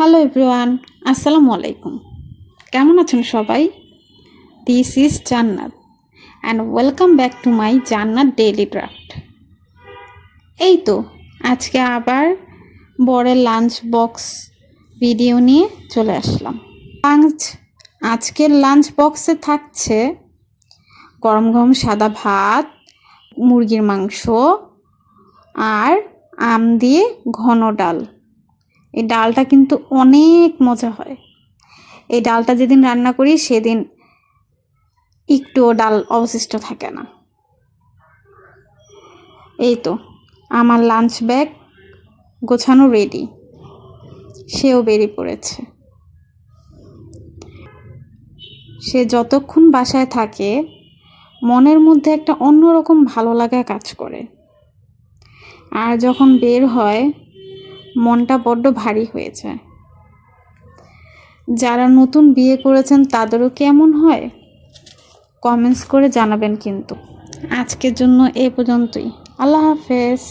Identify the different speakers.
Speaker 1: Hello everyone, আসসালামু আলাইকুম। কেমন আছেন সবাই? দিস ইজ জান্নাত and welcome back to my জান্নাত ডেইলি ক্রাফট। এই তো আজকে আবার বরের লাঞ্চ বক্স ভিডিও নিয়ে চলে আসলাম। আজকের লাঞ্চ বক্সে থাকছে গরম গরম সাদা ভাত, মুরগির মাংস আর আম দিয়ে ঘন ডাল। এই ডালটা কিন্তু অনেক মজা হয়। এই ডালটা যেদিন রান্না করি সেদিন একটুও ডাল অবশিষ্ট থাকে না। এই তো আমার লাঞ্চ ব্যাগ গোছানো রেডি, সেও বেরিয়ে পড়েছে। সে যতক্ষণ বাসায় থাকে মনের মধ্যে একটা অন্যরকম ভালো লাগা কাজ করে, আর যখন বের হয় মনটা বড্ড ভারী হয়ে যায়। যারা নতুন বিয়ে করেছেন তাদেরও কেমন হয় কমেন্টস করে জানাবেন। কিন্তু আজকের জন্য এ পর্যন্তই। আল্লাহ হাফেজ।